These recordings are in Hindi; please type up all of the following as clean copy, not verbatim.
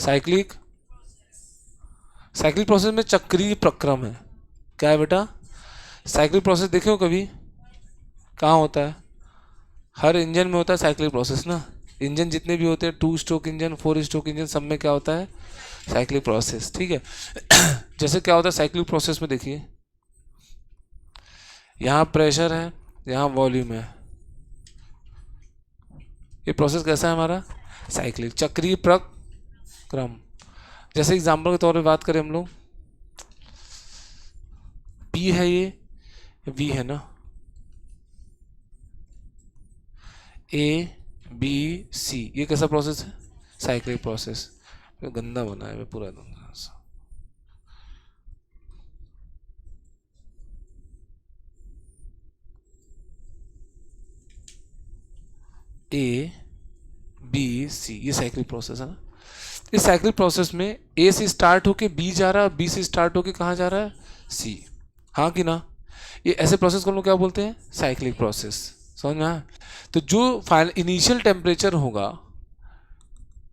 साइक्लिक साइक्लिक प्रोसेस में चक्रीय प्रक्रम है। क्या है बेटा? साइक्लिक प्रोसेस देखे हो कभी? कहाँ होता है? हर इंजन में होता है साइक्लिक प्रोसेस ना। इंजन जितने भी होते हैं, 2 स्ट्रोक इंजन, 4 स्ट्रोक इंजन, सब में क्या होता है? Cyclic process. ठीक है। जैसे क्या होता है साइक्लिक प्रोसेस में, देखिए यहाँ प्रेशर है, यहाँ वॉल्यूम है। ये प्रोसेस कैसा है हमारा? साइक्लिक, चक्रीय प्रक्रम। जैसे एग्जाम्पल के तौर पे बात करें हम लोग, पी है ये, वी है ना, ए बी सी, ये कैसा प्रोसेस है? Cyclic process. गंदा बना है पूरा दूंगा। ए बी सी, ये साइक्लिक प्रोसेस है ना। इस साइक्लिक प्रोसेस में ए से स्टार्ट होके बी जा रहा है, बी से स्टार्ट होके कहाँ जा रहा है? सी। हाँ कि ना? ये ऐसे प्रोसेस को हम लोग क्या बोलते हैं? Cyclic process. समझ में आया? तो जो फाइनल इनिशियल टेम्परेचर होगा,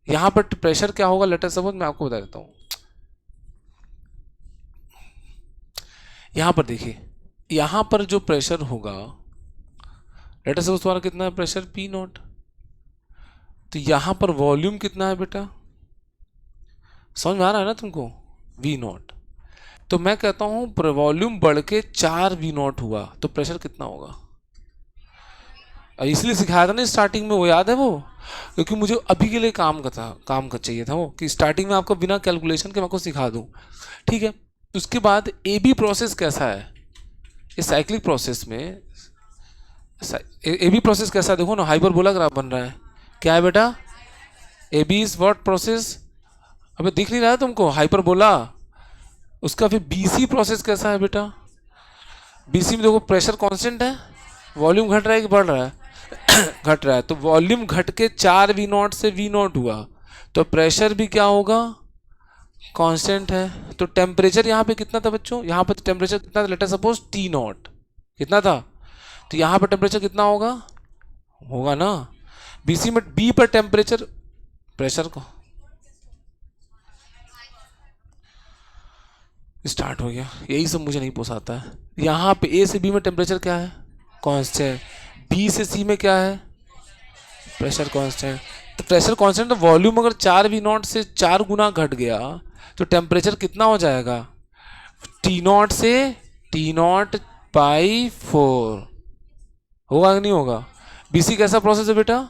यहाँ पर प्रेशर क्या होगा, लेट अस सपोज मैं आपको बता देता हूँ। यहाँ पर देखिए, यहाँ पर जो प्रेशर होगा, लेट अस सपोज तुम्हारा कितना है प्रेशर? P not. तो यहाँ पर वॉल्यूम कितना है बेटा? समझ में आ रहा है ना तुमको? V naught. तो मैं कहता हूं वॉल्यूम बढ़ के 4 वी नॉट हुआ तो प्रेशर कितना होगा? इसलिए सिखाया था ना स्टार्टिंग में, वो याद है वो? क्योंकि मुझे अभी के लिए काम का चाहिए था वो, कि स्टार्टिंग में आपको बिना कैलकुलेशन के मैं आपको सिखा दूं। ठीक है। उसके बाद ए बी प्रोसेस कैसा है? इस साइक्लिक प्रोसेस में ए बी प्रोसेस कैसा है? देखो ना, हाइपरबोला ग्राफ बन रहा है। क्या है बेटा? A B is what process? अबे दिख नहीं रहा है तुमको? हाइपरबोला। उसका फिर बीसी प्रोसेस कैसा है बेटा? बीसी में देखो प्रेशर कांस्टेंट है, वॉल्यूम घट रहा है कि बढ़ रहा है? घट रहा है। तो वॉल्यूम घट के 4 वी नॉट से वी नॉट हुआ, तो प्रेशर भी क्या होगा? कांस्टेंट है। तो टेम्परेचर यहाँ पे कितना था बच्चों? यहाँ पे टेम्परेचर कितना था? Let us suppose T not कितना था? तो यहाँ पर टेम्परेचर कितना होगा? होगा ना बीसी में, बी पर टेम्परेचर, प्रेशर को स्टार्ट हो गया। यही सब मुझे नहीं पोसाता है। यहाँ पे ए से बी में टेम्परेचर क्या है? कांस्टेंट। बी से सी में क्या है? Pressure constant. तो प्रेशर कांस्टेंट, तो वॉल्यूम अगर 4 वी नॉट से 4 गुना घट गया तो टेम्परेचर कितना हो जाएगा? टी नॉट से टी नॉट बाई 4 होगा कि नहीं होगा? बीसी कैसा प्रोसेस है बेटा?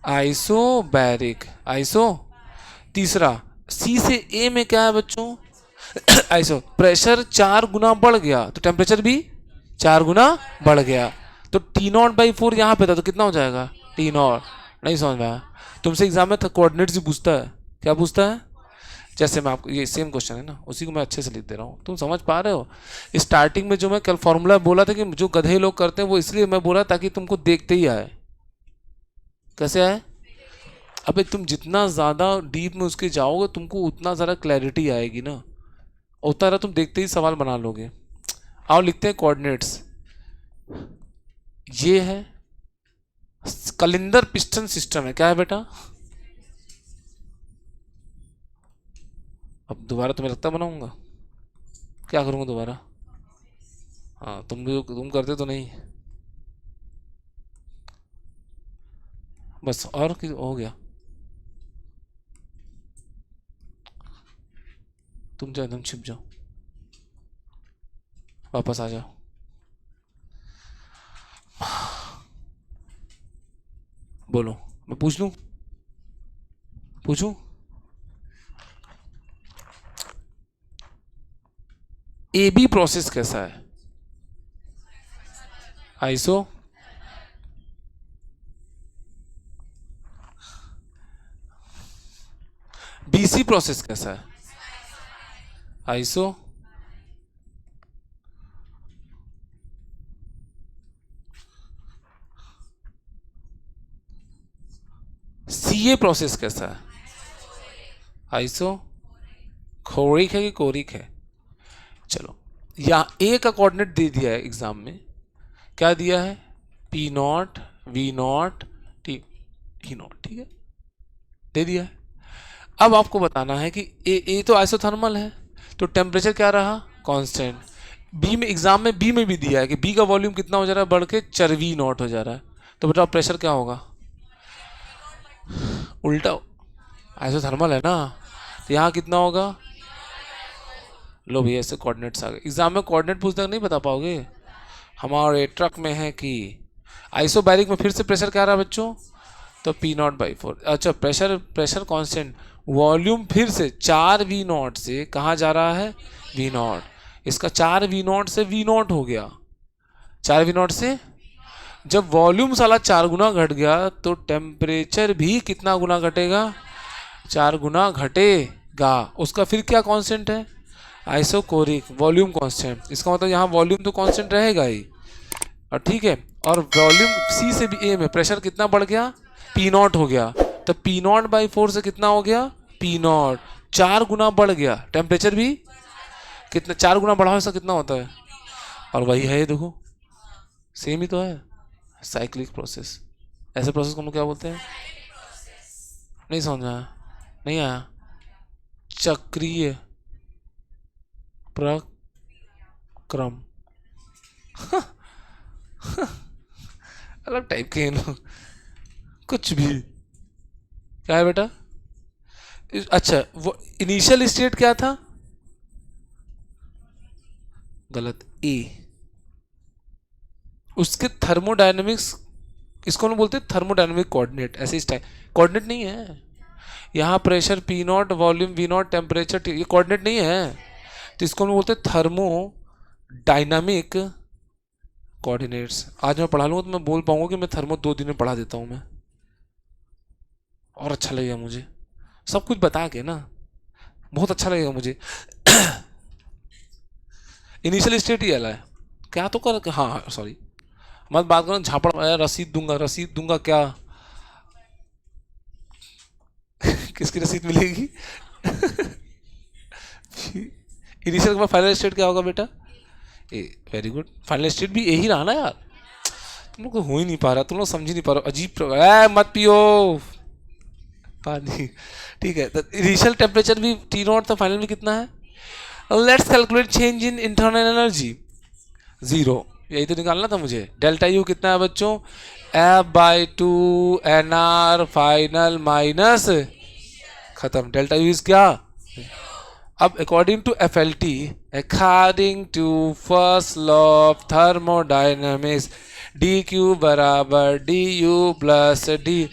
आइसोबैरिक। आइसो। तीसरा, सी से ए में क्या है बच्चों? आइसो। प्रेशर 4 गुना बढ़ गया तो टेम्परेचर भी 4 गुना बढ़ गया। तो टी नॉट बाई 4 यहाँ पे था तो कितना हो जाएगा? T not. नहीं समझ में आया? तुमसे एग्जाम में कोऑर्डिनेट्स भी पूछता है। क्या पूछता है? जैसे मैं आपको, ये सेम क्वेश्चन है ना, उसी को मैं अच्छे से लिख दे रहा हूँ, तुम समझ पा रहे हो? स्टार्टिंग में जो मैं कल फॉर्मूला बोला था कि जो गधे लोग करते हैं, वो इसलिए मैं बोला ताकि तुमको देखते ही आए। कैसे आए? अबे तुम जितना ज़्यादा डीप में उसके जाओगे तुमको उतना ज़्यादा क्लैरिटी आएगी ना, उतना ज़्यादा तुम देखते ही सवाल बना लोगे। आओ लिखते हैं कोऑर्डिनेट्स। ये है कलिंदर पिस्टन सिस्टम है। क्या है बेटा? अब दोबारा तुम्हें लगता बनाऊंगा? क्या करूंगा दोबारा? हाँ, तुम करते तो नहीं। बस, और हो गया? तुम जाओ, तुम छिप जाओ, वापस आ जाओ। बोलो, मैं पूछ लूं? पूछूं? ए बी प्रोसेस कैसा है? आइसो। बीसी प्रोसेस कैसा है? आइसो। सीए प्रोसेस कैसा है? आइसो। खोरिक है कि कोरिक है? चलो, यहाँ ए का कोऑर्डिनेट दे दिया है एग्जाम में। क्या दिया है? P naught V naught T T naught. ठीक है, दे दिया है। अब आपको बताना है कि ए तो आइसोथर्मल है, तो टेम्परेचर क्या रहा, कांस्टेंट। बी में एग्जाम में बी में भी दिया है कि बी का वॉल्यूम कितना हो जा रहा है, बढ़ के चर वी नॉट हो जा रहा है, तो बेटा प्रेशर क्या होगा, उल्टा, आइसोथर्मल है ना, तो यहाँ कितना होगा। लो भैया ऐसे कोऑर्डिनेट्स आ गए, एग्जाम में कोऑर्डिनेट पूछते नहीं बता पाओगे। हमारे ट्रक में है कि आइसोबैरिक में फिर से प्रेशर क्या रहा बच्चों, तो पी नॉट बाई फोर। अच्छा प्रेशर, प्रेशर कांस्टेंट, वॉल्यूम फिर से चार वी नॉट से कहाँ जा रहा है, वी नॉट, इसका चार वी नॉट से वी नॉट हो गया, चार वी नॉट से जब वॉल्यूम साला चार गुना घट गया तो टेम्परेचर भी कितना गुना घटेगा, चार गुना घटेगा। उसका फिर क्या कांस्टेंट है, आइसोकोरिक वॉल्यूम कांस्टेंट, इसका मतलब यहाँ वॉल्यूम तो कांस्टेंट रहेगा ही, और ठीक है, और वॉल्यूम सी से भी ए में प्रेशर कितना बढ़ गया, पी नॉट हो गया, तो पी नॉट बाई फोर से कितना हो गया, पी नॉट, चार गुना बढ़ गया, टेम्परेचर भी कितना चार गुना बढ़ा, ऐसा कितना होता है, और वही है ये देखो, सेम ही तो है, साइक्लिक प्रोसेस। ऐसे प्रोसेस को हम लोग क्या बोलते हैं, नहीं समझ में आया, नहीं आया, चक्रीय प्रक्रम अलग टाइप के हैं लोग, कुछ भी, क्या है बेटा। अच्छा वो इनिशियल स्टेट क्या था, गलत, ए, उसके थर्मोडायनेमिक्स, इसको हम बोलते हैं थर्मोडायनेमिक कोऑर्डिनेट, ऐसे इस टाइप कोऑर्डिनेट नहीं है, यहाँ pressure P not, volume we not, temperature, ये कोऑर्डिनेट नहीं है, तो इसको हम बोलते हैं थर्मो डायनामिक कोऑर्डिनेट्स। आज मैं पढ़ा लूँगा तो मैं बोल पाऊंगा कि मैं थर्मो 2 दिन में पढ़ा देता हूँ मैं, और अच्छा लगेगा मुझे, सब कुछ बता के ना, बहुत अच्छा लगेगा मुझे। इनिशियल स्टेट ही अलग है, क्या तो कर, हाँ सॉरी, मत बात करो झापड़, रसीद दूंगा क्या किसकी रसीद मिलेगी। इनिशियल के बाद फाइनल स्टेट क्या होगा बेटा, ए, वेरी गुड, फाइनल स्टेट भी यही रहा ना यार, तुम लोग को हो ही नहीं पा रहा, तुम लोग समझ ही नहीं पा रहे, अजीब मत पियो पानी, ठीक है, तो इनिशियल टेम्परेचर भी टी नॉट था, फाइनल में कितना है, let's calculate change in internal energy, zero, यही तो निकालना था मुझे, डेल्टा यू कितना है बच्चों, F by two n R final minus, खत्म, डेल्टा यू इज क्या। अब according to F L T, according to first law of thermodynamics, d Q बराबर डी यू प्लस डी,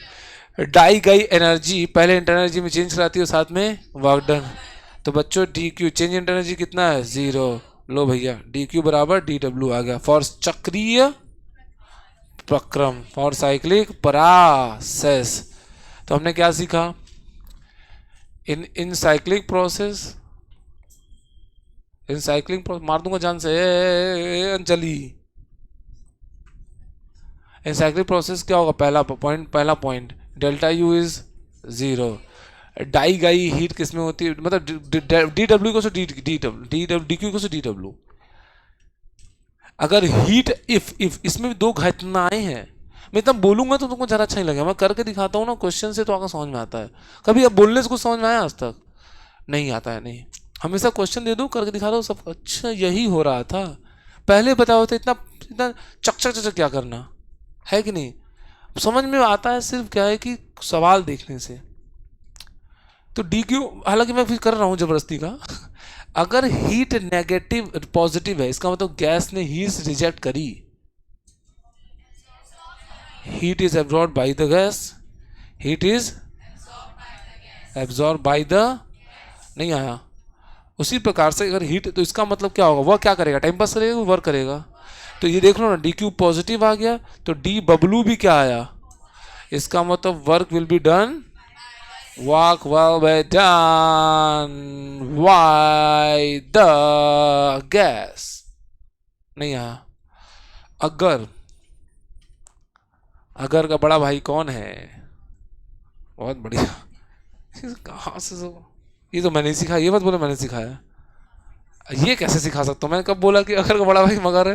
डाई गई एनर्जी पहले इंटरनल एनर्जी में चेंज कराती है, साथ में वर्क डन, तो बच्चों d Q change internal energy कितना है, जीरो, लो भैया डी क्यू बराबर डी डब्ल्यू आ गया फॉर चक्रीय प्रक्रम, फॉर साइक्लिक प्रोसेस। तो हमने क्या सीखा, इन साइक्लिक प्रोसेस, इन साइक्लिंग प्रोसेस, मार दूंगा जान से, अंजलि, इन साइक्लिक प्रोसेस क्या होगा, पहला point delta U is zero, डाई गई हीट किस में होती है, मतलब डी डब्ल्यू को डी क्यू को डी डब्ल्यू, अगर हीट इफ इसमें दो घटनाएं हैं, मैं इतना बोलूंगा तो तुमको ज़रा अच्छा नहीं लगेगा, मैं करके दिखाता हूँ ना क्वेश्चन से तो आपको समझ में आता है, कभी अब बोलने से कुछ समझ में आया आज तक, नहीं आता है, नहीं, हमेशा क्वेश्चन दे दो करके दिखा दो सब, अच्छा यही हो रहा था, पहले बताओ तो इतना इतना चक चक चक क्या करना है कि नहीं, समझ में आता है, सिर्फ क्या है कि सवाल देखने से। तो डी क्यू, हालांकि मैं फिर कर रहा हूँ जबरदस्ती का, अगर हीट नेगेटिव पॉजिटिव है, इसका मतलब गैस ने हीट रिजेक्ट करी, heat is absorb by the gas, heat is absorb by the, नहीं आया, उसी प्रकार से अगर हीट, तो इसका मतलब क्या होगा, वह क्या करेगा, टाइम पास करेगा, वर्क करेगा, तो ये देख लो ना, डी क्यू पॉजिटिव आ गया, तो डी बब्लू भी क्या आया, इसका मतलब work will be done, work will be done by the gas, नहीं आया। अगर का बड़ा भाई कौन है, बहुत बढ़िया, कहाँ से ये तो मैंने ही सिखाया, ये मत बोलो मैंने सिखाया, ये कैसे सिखा सकता हूँ, मैंने कब बोला कि अगर का बड़ा भाई मगर है,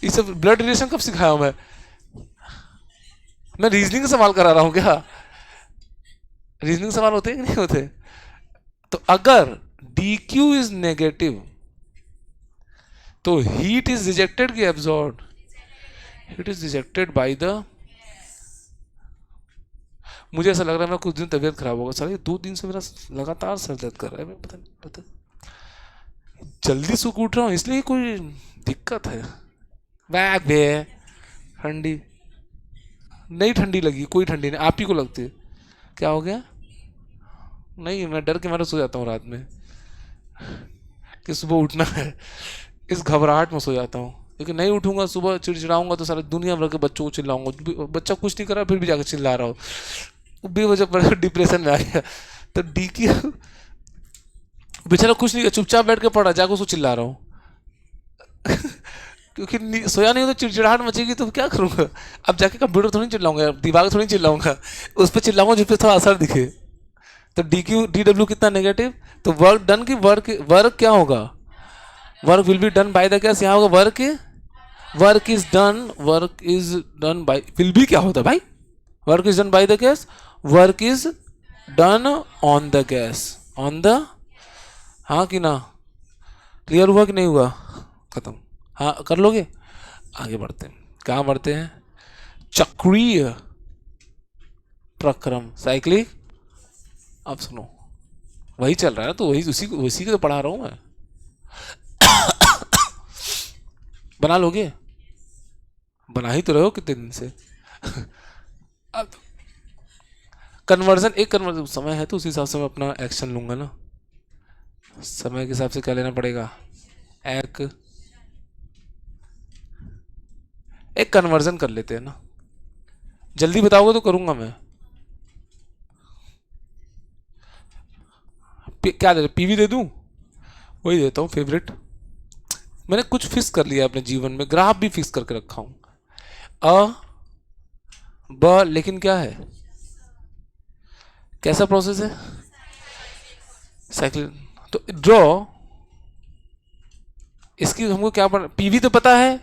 ये सब ब्लड रिलेशन कब सिखाया मैं रीजनिंग सवाल करा रहा हूँ क्या, रीजनिंग सवाल होते हैं कि नहीं होते, तो अगर dq इज नेगेटिव तो हीट इज रिजेक्टेड कि absorb? Heat is rejected by the, मुझे ऐसा लग रहा है मेरा कुछ दिन तबीयत खराब होगा सर, ये 2 दिन से मेरा लगातार सर दर्द कर रहा है, पता नहीं पता, जल्दी से उठ रहा हूँ इसलिए कोई दिक्कत है? बैग बे ठंडी नहीं, ठंडी लगी कोई ठंडी नहीं, आप ही को लगती है। क्या हो गया? नहीं, मैं डर के मारे सो जाता हूँ रात में कि सुबह उठना है, इस घबराहट में सो जाता हूँ, लेकिन नहीं उठूंगा सुबह चिड़चिड़ाऊंगा तो सारे दुनिया भर के बच्चों को चिल्लाऊंगा, बच्चा कुछ नहीं कर रहा फिर भी जाकर चिल्ला रहा हो, बेवजह पर डिप्रेशन में आ गया। तो डी की बेचारा कुछ नहीं, चुपचाप बैठ के पड़ा, जाकर उसको चिल्ला रहा हूँ क्योंकि सोया नहीं हो तो चिड़चिड़ाहट मचेगी तो क्या करूंगा? अब जाके कंप्यूटर थोड़ी चिल्लाऊंगा, दीवार थोड़ी चिल्लाऊंगा, उस पर चिल्लाऊंगा जिस पे थोड़ा असर दिखे। तो डी डब्ल्यू कितना नेगेटिव, तो वर्क डन की वर्क क्या होगा? Work will be done by the gas, यहाँ होगा work is done by, will be क्या होता है भाई? Work is done by the gas, work is done on the gas, on the, हाँ कि ना? क्लियर हुआ कि नहीं हुआ? खत्म। हाँ कर लोगे? आगे बढ़ते हैं, कहाँ बढ़ते हैं? चक्रीय प्रक्रम, साइक्लिक। अब सुनो, वही चल रहा है ना, तो वही उसी को तो पढ़ा रहा हूं मैं। बना लोगे? बना ही तो रहे हो कितने दिन से अब कन्वर्जन, एक कन्वर्जन समय है तो उस हिसाब से मैं अपना एक्शन लूंगा ना, समय के हिसाब से क्या लेना पड़ेगा? एक कन्वर्जन कर लेते हैं ना, जल्दी बताओगे तो करूंगा मैं। क्या दे, पीवी दे दूं? वही देता हूँ फेवरेट। मैंने कुछ फिक्स कर लिया अपने जीवन में, ग्राफ भी फिक्स करके रखा हूं, अ ब, लेकिन क्या है, कैसा प्रोसेस है? साइकिल। तो ड्रॉ, इसकी हमको क्या पढ़, पीवी तो पता है,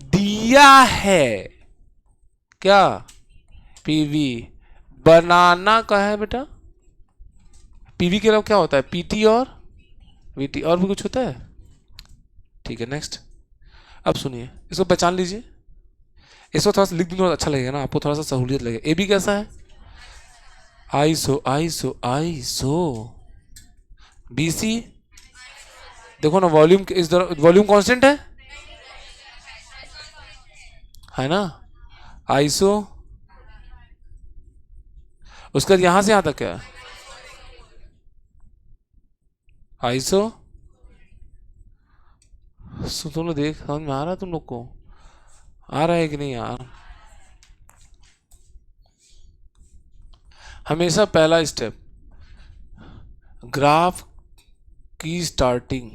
दिया है क्या? पीवी बनाना का है बेटा, पीवी के अलावा क्या होता है? पीटी और वीटी, और भी कुछ होता है? ठीक है नेक्स्ट। अब सुनिए, इसको पहचान लीजिए, इसको थोड़ा सा लिख दूंगा अच्छा लगेगा ना आपको, थोड़ा सा सहूलियत लगेगा। ए बी कैसा है? Iso iso iso. B C देखो ना, वॉल्यूम इस वॉल्यूम कांस्टेंट है ना? आईसो, उसके बाद यहां से यहां तक क्या है? आईसो, सुनो देख, समझ में आ रहा है तुम लोग को? आ रहा है कि नहीं यार? हमेशा पहला स्टेप, ग्राफ की स्टार्टिंग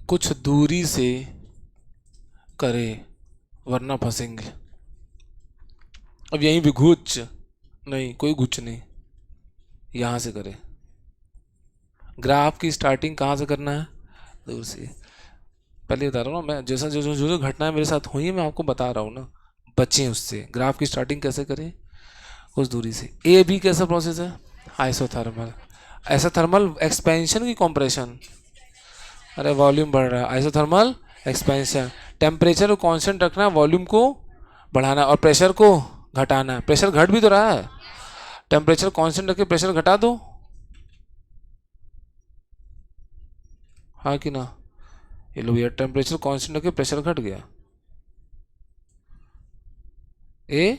कुछ दूरी से करे वरना फंसेंगे। अब यहीं भी घुच नहीं, कोई घुच नहीं, यहां से करे। ग्राफ की स्टार्टिंग कहाँ से करना है? दूर से। पहले बता रहा हूँ ना मैं, जैसा जो जो जो जो घटनाएं मेरे साथ हुई है मैं आपको बता रहा हूँ ना, बचें उससे। ग्राफ की स्टार्टिंग कैसे करें? उस दूरी से। ए बी कैसा प्रोसेस है? आइसोथर्मल। आइसोथर्मल एक्सपेंशन की कॉम्प्रेशन? अरे वॉल्यूम बढ़ रहा है, आइसोथर्मल एक्सपेंशन। टेम्परेचर को कांस्टेंट रखना है, वॉल्यूम को बढ़ाना है, और प्रेशर को घटाना है। प्रेशर घट भी तो रहा है, टेम्परेचर कांस्टेंट रख के प्रेशर घटा दो, हाँ कि ना? ये लो यार, टेम्परेचर कांस्टेंट रख के प्रेशर घट गया। ए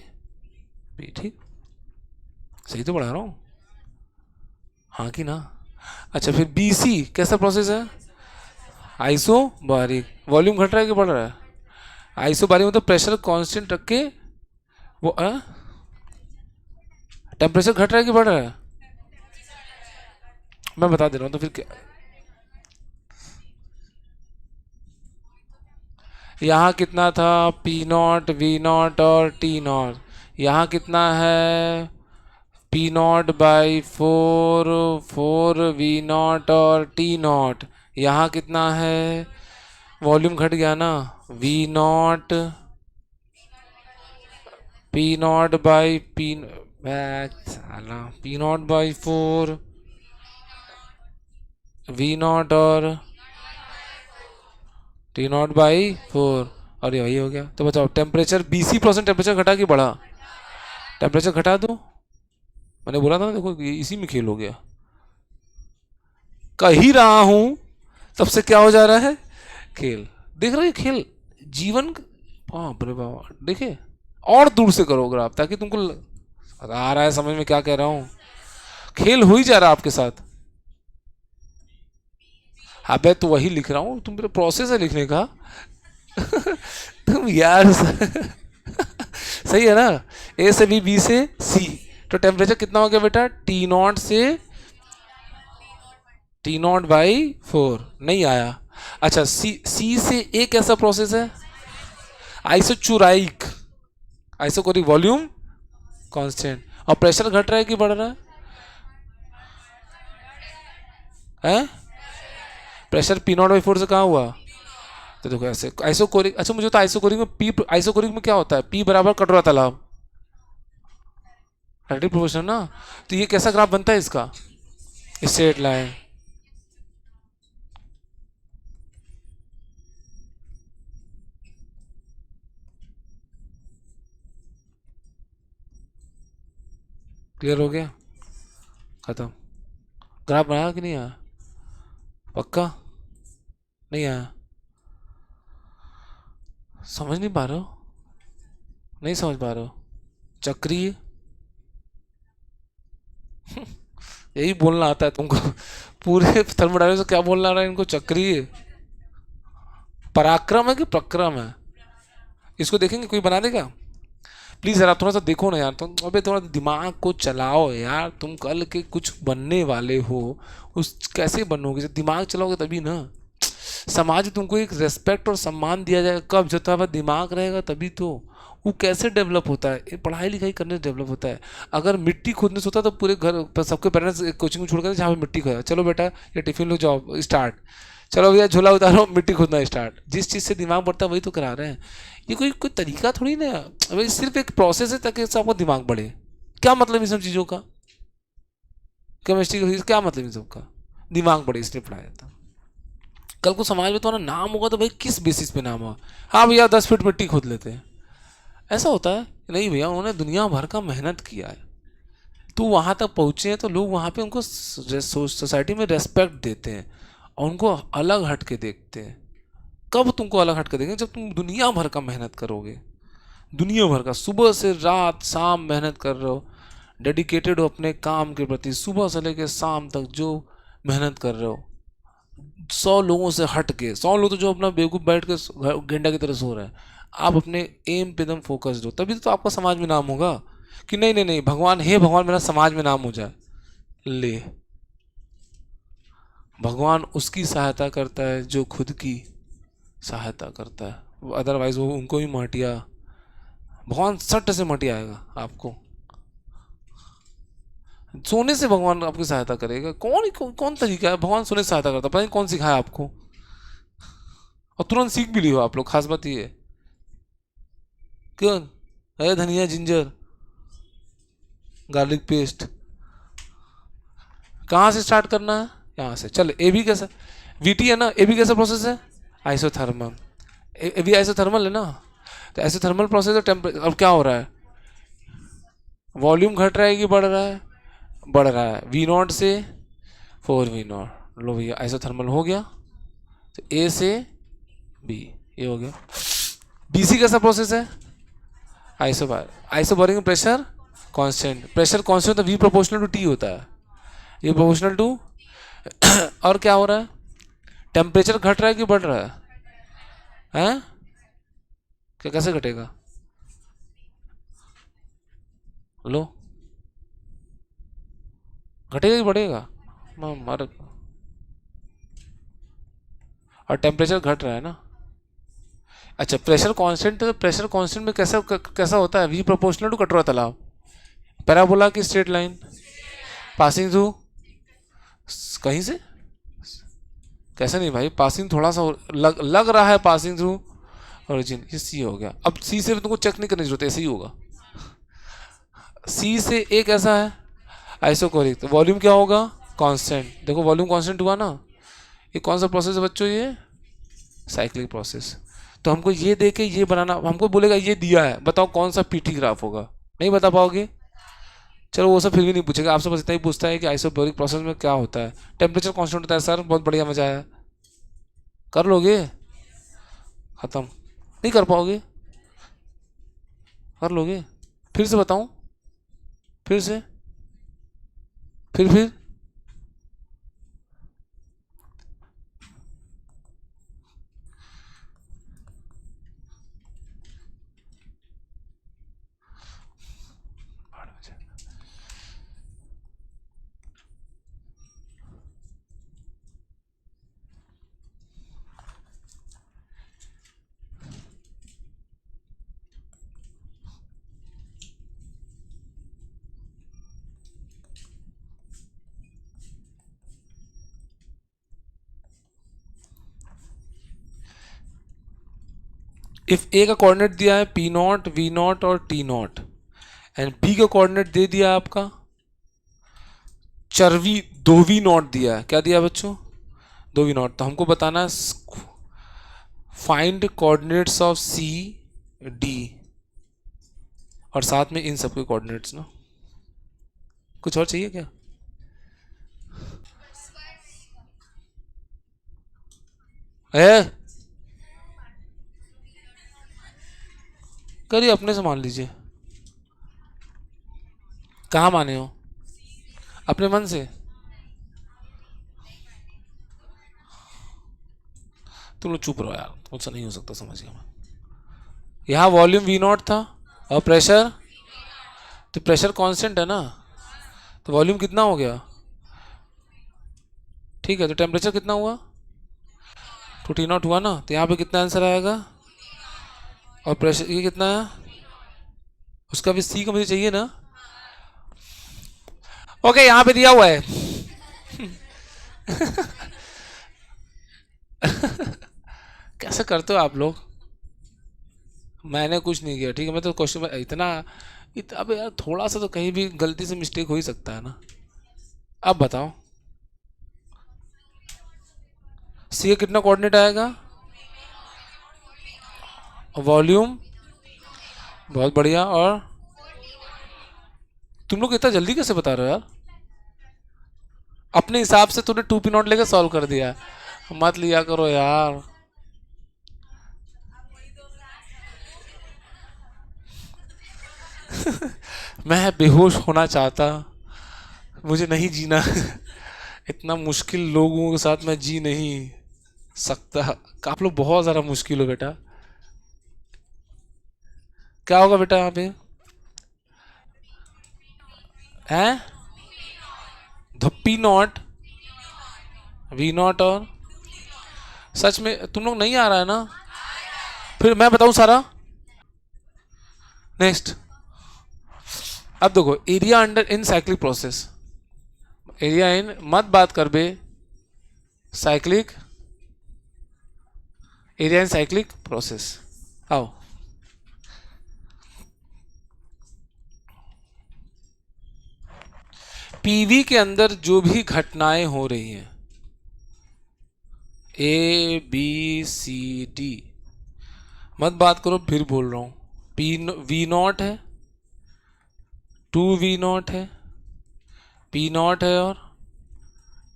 बी, ठीक, सही तो बढ़ा रहा हूँ, हाँ कि ना? अच्छा फिर बी सी कैसा प्रोसेस है? आइसो बारीक, वॉल्यूम घट रहा है कि बढ़ रहा है? आइसो बारीक मतलब प्रेशर कांस्टेंट रख के वो टेम्परेचर घट रहा है कि बढ़ रहा है? मैं बता दे रहा हूँ तो फिर क्या, यहाँ कितना था? पी नॉट, वी नॉट और टी नॉट। यहाँ कितना है? P naught by four, four V naught और टी नॉट। यहाँ कितना है? वॉल्यूम घट गया ना, V naught P naught by P साला P naught by 4 V naught और टी नॉट बाई 4 और यही हो गया। तो बताओ टेम्परेचर 20% टेम्परेचर घटा कि बढ़ा? टेम्परेचर घटा दो। मैंने बोला था ना, देखो इसी में खेल हो गया। कह ही रहा हूं तब से क्या हो जा रहा है, खेल। देख रहे हो खेल जीवन। बाप रे बाप, देखिए और दूर से करो ग्राफ ताकि तुमको आ रहा है समझ में क्या कह रहा हूं। खेल हो ही जा रहा है आपके साथ। अबे तो वही लिख रहा हूँ, तुम मेरा प्रोसेस है लिखने का। तुम यार सही है ना। ए से बी से सी। तो टेम्परेचर कितना हो गया बेटा? टी नॉट से टी नॉट बाई 4 नहीं आया। अच्छा सी से ए कैसा प्रोसेस है? आइसोचुराइक आइसोकोरिक वॉल्यूम कांस्टेंट। और प्रेशर घट रहा है कि बढ़ रहा है? हैं? प्रेशर पी नॉट बाई 4 से कहाँ हुआ? तो देखो ऐसे आइसोकोरिक। अच्छा मुझे तो आइसोकोरिक में पी, आइसोकोरिक में क्या होता है? पी बराबर कटोरा तालाब, डायरेक्टली प्रोपोर्शनल ना। तो ये कैसा ग्राफ बनता है इसका? Straight line. क्लियर हो गया? खत्म। ग्राफ बनाया कि नहीं आया? पक्का नहीं आया? समझ नहीं पा रहे हो? नहीं समझ पा रहे हो? चक्रीय यही बोलना आता है तुमको। पूरे थर्मोडायनामिक्स से क्या बोलना आ रहा है इनको? चक्रीय। पराक्रम है कि प्रक्रम है? इसको देखेंगे, कोई बना देगा? प्लीज यार आप थोड़ा सा देखो ना यार, तुम अबे थोड़ा दिमाग को चलाओ यार। तुम कल के कुछ बनने वाले हो, उस कैसे बनोगे? जब दिमाग चलाओगे तभी ना। समाज में तुमको एक रेस्पेक्ट और सम्मान दिया जाएगा कब? जब तुम्हारा दिमाग रहेगा तभी तो। वो कैसे डेवलप होता है? ये पढ़ाई लिखाई करने से डेवलप होता है। अगर मिट्टी खोदने से होता तो पूरे घर पर सबके पेरेंट्स कोचिंग छोड़ कर जहाँ पे मिट्टी खोदा, चलो बेटा ये टिफिन लो जाओ स्टार्ट, चलो भैया झोला उतारो मिट्टी खोदना स्टार्ट। जिस चीज़ से दिमाग बढ़ता है वही तो करा रहे हैं। ये कोई कोई तरीका थोड़ी ना है। भाई सिर्फ एक प्रोसेस है ताकि इससे आपका दिमाग बढ़े। क्या मतलब इन सब चीज़ों का? केमिस्ट्री का क्या मतलब इन सब का? दिमाग बढ़े इसलिए पढ़ाया जाता है। कल को समाज में तुम्हारा नाम होगा तो भाई किस बेसिस पे नाम होगा? हाँ भैया 10 फीट मिट्टी खोद लेते हैं, ऐसा होता है? नहीं भैया, उन्होंने दुनिया भर का मेहनत किया है। तो वहाँ तक पहुँचे हैं तो लोग वहाँ पे उनको सोसाइटी में रेस्पेक्ट देते हैं और उनको अलग हट के देखते हैं। कब तुमको अलग हट के देखेंगे? जब तुम दुनिया भर का मेहनत करोगे। दुनिया भर का सुबह से रात शाम मेहनत कर रहे हो, डेडिकेटेड हो अपने काम के प्रति, सुबह से लेकर शाम तक जो मेहनत कर रहे हो 100 लोगों से हट के। 100 लोग तो जो अपना बेवकूफ़ बैठ के गेंडा की तरह सो रहे हैं। आप अपने एम पे एकदम फोकस्ड हो तभी तो आपका समाज में नाम होगा। कि नहीं नहीं नहीं भगवान, हे भगवान मेरा समाज में नाम हो जाए। ले, भगवान उसकी सहायता करता है जो खुद की सहायता करता है, अदरवाइज वो उनको ही माटिया। भगवान सट से मटियाएगा आपको। सोने से भगवान आपकी सहायता करेगा? कौन तरीका है? भगवान सोने से सहायता करता, पता नहीं कौन सिखाया आपको। और तुरंत सीख भी लियो आप लोग, खास बात ये है। क्यों? अरे धनिया जिंजर गार्लिक पेस्ट कहाँ से स्टार्ट करना है? यहाँ से। चल ए भी कैसा? वीटी है ना, ए भी कैसा प्रोसेस है? आइसोथर्मल। ए भी आइसोथर्मल है ना। तो आइसोथर्मल प्रोसेस है। टेम्परेचर अब क्या हो रहा है? वॉल्यूम घट रहा है कि बढ़ रहा है? बढ़ रहा है। वी नॉट से 4 वी नॉट। लो भैया आइसोथर्मल हो गया। तो ए से बी ये हो गया। बीसी कैसा प्रोसेस है? आइसोबार आइसोबारिक में प्रेशर कांस्टेंट। प्रेशर कांस्टेंट तो वी प्रोपोर्शनल टू टी होता है, ये प्रोपोर्शनल टू। और क्या हो रहा है? टेम्परेचर घट रहा है कि बढ़ रहा है? हैं? क्या कैसे घटेगा? लो, घटेगा कि बढ़ेगा? मर। और टेम्परेचर घट रहा है ना। अच्छा प्रेशर कांस्टेंट, तो प्रेशर कांस्टेंट में कैसा कैसा होता है? वी प्रोपोर्शनल टू कटोरा तालाब। पैराबोला की स्ट्रेट लाइन पासिंग थ्रू कहीं से। कैसे नहीं भाई, पासिंग थोड़ा सा लग रहा है पासिंग थ्रू ओरिजिन। ये सी हो गया। अब सी से तुमको चेक नहीं करने की जरूरत है, ऐसे ही होगा। सी से ए कैसा है, आइसोकोरिक, तो वॉल्यूम क्या होगा, कांस्टेंट। देखो वॉल्यूम कांस्टेंट हुआ ना। ये कौन सा प्रोसेस है बच्चों, ये साइक्लिक प्रोसेस। तो हमको ये दे के ये बनाना, हमको बोलेगा ये दिया है, बताओ कौन सा पीटी ग्राफ होगा, नहीं बता पाओगे। चलो वो सब फिर भी नहीं पूछेगा, आपसे बस इतना ही पूछता है कि आइसोबैरिक प्रोसेस में क्या होता है। टेम्परेचर कांस्टेंट होता है सर, बहुत बढ़िया, मजा आया। कर लोगे, खत्म, नहीं कर पाओगे, कर लोगे। फिर से बताऊं, फिर से, फिर इफ ए का कोऑर्डिनेट दिया है पी नॉट, वी नॉट और टी नॉट, एंड बी का कोऑर्डिनेट दे दिया है आपका चरवी दो वी नॉट दिया है, क्या दिया है बच्चों, दो वी नॉट। तो हमको बताना है find coordinates of C D, और साथ में इन सबके कोऑर्डिनेट्स ना। कुछ और चाहिए क्या, है करिए, अपने से मान लीजिए। कहाँ माने हो, अपने मन से। तुम लोग चुप रहो यार, मुझसे नहीं हो सकता, समझ गया मैं। यहाँ वॉल्यूम वी नॉट था और प्रेशर, तो प्रेशर कांस्टेंट है ना, तो वॉल्यूम कितना हो गया, ठीक है। तो टेम्परेचर कितना हुआ, टू टी नॉट हुआ ना, तो यहाँ पे कितना आंसर आएगा, और प्रेशर ये कितना है, उसका भी सी का मुझे चाहिए ना। ओके यहाँ पे दिया हुआ है कैसे करते हो आप लोग, मैंने कुछ नहीं किया, ठीक है। मैं तो क्वेश्चन इतना अब यार थोड़ा सा तो कहीं भी गलती से मिस्टेक हो ही सकता है ना। अब बताओ सी का कितना कोऑर्डिनेट आएगा, वॉल्यूम, बहुत बढ़िया। और तुम लोग इतना जल्दी कैसे बता रहे हो यार, अपने हिसाब से तूने टू पी नॉट लेकर सॉल्व कर दिया, मत लिया करो यार। मैं बेहोश होना चाहता, मुझे नहीं जीना इतना मुश्किल लोगों के साथ मैं जी नहीं सकता। आप लोग बहुत ज़्यादा मुश्किल हो बेटा। क्या होगा बेटा यहाँ पे, हैं, धप्पी नॉट, वी नॉट, और सच में तुम लोग नहीं आ रहा है ना, फिर मैं बताऊं सारा। नेक्स्ट, अब देखो area under in cyclic process, area in मत बात कर बे, cyclic, area in cyclic process. आओ पीवी के अंदर जो भी घटनाएं हो रही हैं, ए बी सी डी, मत बात करो, फिर बोल रहा हूं, पी वी नॉट है, टू वी नॉट है, पी नॉट है, और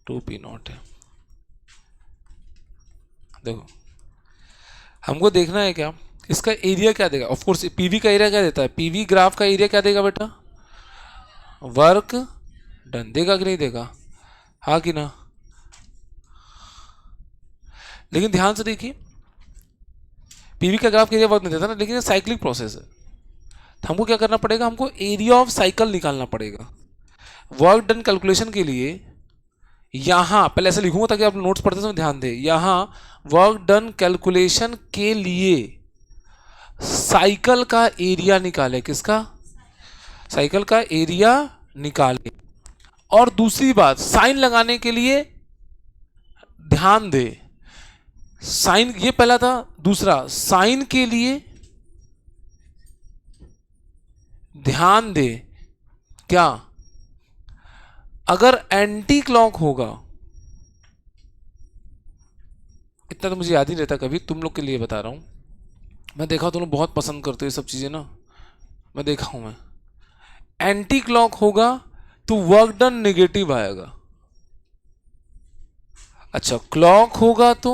टू पी नॉट है। देखो हमको देखना है क्या, इसका एरिया क्या देगा, ऑफ कोर्स पीवी का एरिया क्या देता है, पीवी ग्राफ का एरिया क्या देगा बेटा, वर्क डन देगा कि नहीं देगा, हाँ कि ना। लेकिन ध्यान से देखिए पीवी का ग्राफ के एरिया वर्क नहीं देता ना, लेकिन ये साइक्लिक प्रोसेस है, तो हमको क्या करना पड़ेगा, हमको एरिया ऑफ साइकिल निकालना पड़ेगा। वर्क डन कैलकुलेशन के लिए यहां पहले ऐसे लिखूंगा ताकि आप नोट्स पढ़ते समय ध्यान दें, यहां वर्क डन कैलकुलेशन के लिए साइकिल का एरिया निकाले, किसका, साइकिल का एरिया निकाले। और दूसरी बात साइन लगाने के लिए ध्यान दे, साइन ये पहला था, दूसरा साइन के लिए ध्यान दे क्या? अगर एंटी क्लॉक होगा, इतना तो मुझे याद ही रहता, कभी तुम लोग के लिए बता रहा हूं। मैं देखा तुम लोग बहुत पसंद करते हो ये सब चीजें ना, मैं देखा हूं मैं। एंटी क्लॉक होगा तो वर्क डन नेगेटिव आएगा। अच्छा, क्लॉक होगा तो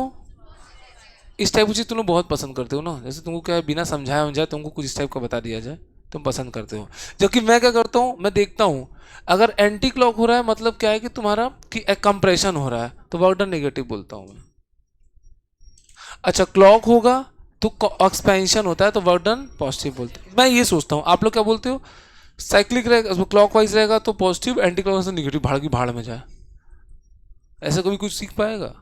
इस टाइप की चीज तुम लोग बहुत पसंद करते हो ना, जैसे तुमको क्या है, बिना समझाया समझाया तुमको कुछ इस टाइप का बता दिया जाए, तुम पसंद करते हो। जबकि मैं क्या करता हूँ, मैं देखता हूँ अगर एंटी क्लॉक हो रहा है मतलब क्या है कि तुम्हारा कि एक कंप्रेशन हो रहा है, तो वर्क डन नेगेटिव बोलता हूँ मैं। अच्छा, क्लॉक होगा तो एक्सपेंशन होता है, तो वर्क डन पॉजिटिव बोलते हैं। मैं ये सोचता हूँ, आप लोग क्या बोलते हो? साइक्लिक रहेगा, क्लॉक वाइज रहेगा तो पॉजिटिव, एंटी क्लॉक से निगेटिव, भाड़ की भाड़ में जाए। ऐसा कभी कुछ सीख पाएगा?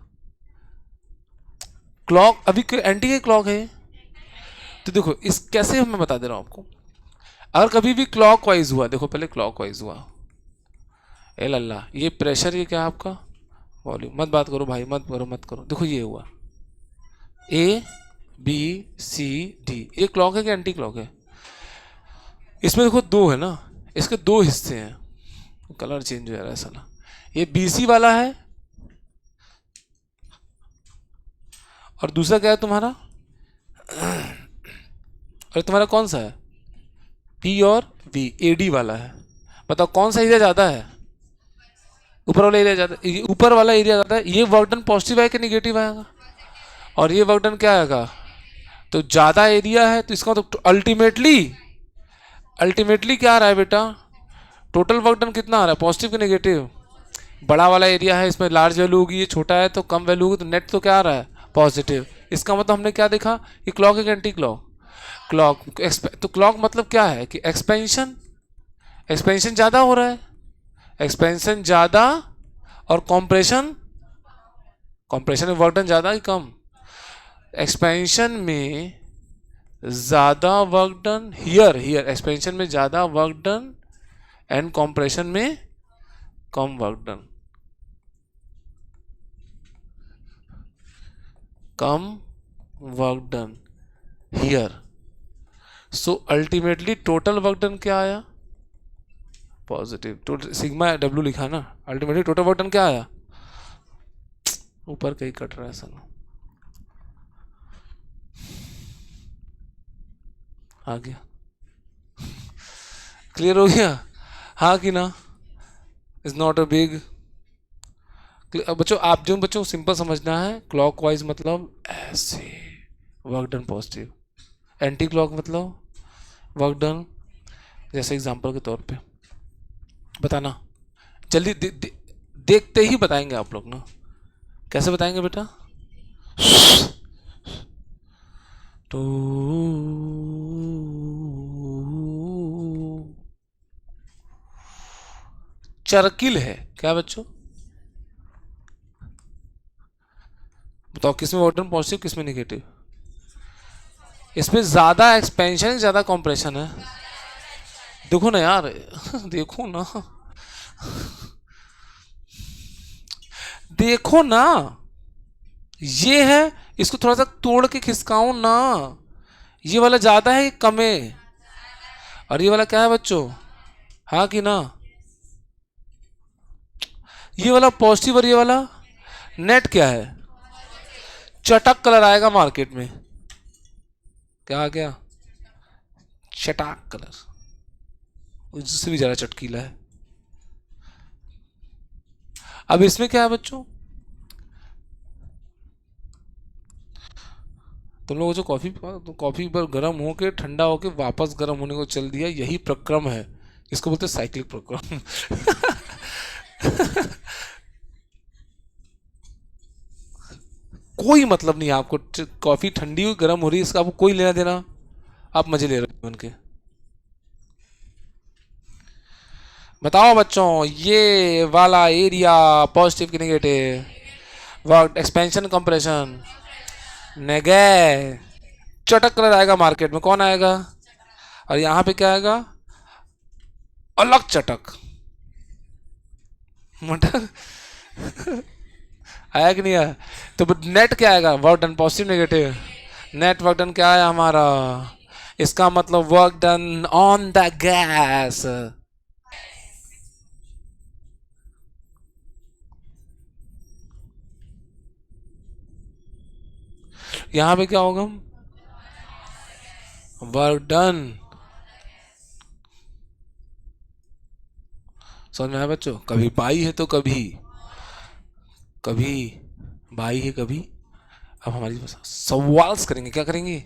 क्लॉक अभी एंटी के क्लॉक है, तो देखो इस कैसे मैं बता दे रहा हूँ आपको। अगर कभी भी क्लॉक वाइज हुआ, देखो पहले क्लॉक वाइज हुआ, ए लल्ला, ये प्रेशर, ये क्या है आपका वॉल्यूम, मत बात करो भाई, मत करो मत करो। देखो ये हुआ ए बी सी डी, ये क्लॉक है कि एंटी क्लॉक है? इसमें देखो दो है ना, इसके दो हिस्से हैं, कलर चेंज हो जा रहा है साला। ये बीसी वाला है और दूसरा क्या है तुम्हारा, और तुम्हारा कौन सा है? पी और वी, एडी वाला है। बताओ कौन सा एरिया ज़्यादा है? ऊपर वाला एरिया ज़्यादा, ऊपर वाला एरिया ज़्यादा है। ये वर्क डन पॉजिटिव है कि निगेटिव आएगा? और ये वर्क डन क्या आएगा? तो ज़्यादा एरिया है तो इसका तो अल्टीमेटली अल्टीमेटली क्या आ रहा है बेटा? टोटल वर्क डन कितना आ रहा है, पॉजिटिव कि नेगेटिव? बड़ा वाला एरिया है, इसमें लार्ज वैल्यू होगी, ये छोटा है तो कम वैल्यू होगी, तो नेट तो क्या आ रहा है, पॉजिटिव। इसका मतलब हमने क्या देखा, ये क्लॉक है कि एंटी क्लॉक? क्लॉक। तो क्लॉक मतलब क्या है कि एक्सपेंशन, एक्सपेंशन ज़्यादा हो रहा है, एक्सपेंशन ज़्यादा, और कॉम्प्रेशन, कॉम्प्रेशन में वर्क डन ज़्यादा कि कम? एक्सपेंशन में ज़्यादा work done, here here expansion में ज़्यादा वर्क डन एंड कॉम्प्रेशन में कम वर्क डन, कम work done here. So ultimately total work done क्या आया, पॉजिटिव। टोटल सिग्मा डब्ल्यू लिखा ना, अल्टीमेटली टोटल वर्क डन क्या आया, ऊपर कहीं कट रहा है सर, आ गया, क्लियर हो गया, हाँ कि ना? Is not a big. बच्चों आप जो बच्चों सिंपल समझना है, क्लॉक वाइज मतलब ऐसे work done positive, anti clock मतलब वर्क डन, जैसे एग्जांपल के तौर पे बताना, जल्दी देखते ही बताएंगे आप लोग ना। कैसे बताएंगे बेटा? तो चरकिल है क्या बच्चों? बताओ किसमें वर्क डन पॉजिटिव, किसमें नेगेटिव? इसमें ज्यादा एक्सपेंशन, ज्यादा कंप्रेशन है। देखो ना यार, देखो ना, देखो ना, ये है, इसको थोड़ा सा तोड़ के खिसकाओ ना, ये वाला ज्यादा है कम है, और ये वाला क्या है बच्चों, हाँ कि ना? ये वाला पॉजिटिव और ये वाला नेट क्या है, चटक कलर आएगा मार्केट में, क्या आ गया, चटाक कलर, उससे भी ज्यादा चटकीला है। अब इसमें क्या है बच्चों, तुम लोगों जो कॉफी, तो कॉफी पर गर्म होके ठंडा होके वापस गर्म होने को चल दिया, यही प्रक्रम है, इसको बोलते हैं साइक्लिक प्रक्रम। कोई मतलब नहीं है आपको, कॉफी ठंडी हुई गर्म हो रही है, इसका आपको कोई लेना देना, आप मजे ले रहे हो जीवन के। बताओ बच्चों, ये वाला एरिया पॉजिटिव की नेगेटिव, वर्क एक्सपेंशन कंप्रेशन, नेगे, चटक कलर आएगा मार्केट में, कौन आएगा? और यहां पे क्या आएगा, अलग चटक, मटर। आया कि नहीं आया? तो नेट क्या आएगा, work done positive negative, net work done क्या आया हमारा, इसका मतलब work done on the gas, यहाँ पे क्या होगा? Work done. समझ में आया बच्चों? कभी बाई है तो कभी कभी बाई है कभी। अब हमारी सवाल्स करेंगे, क्या करेंगे?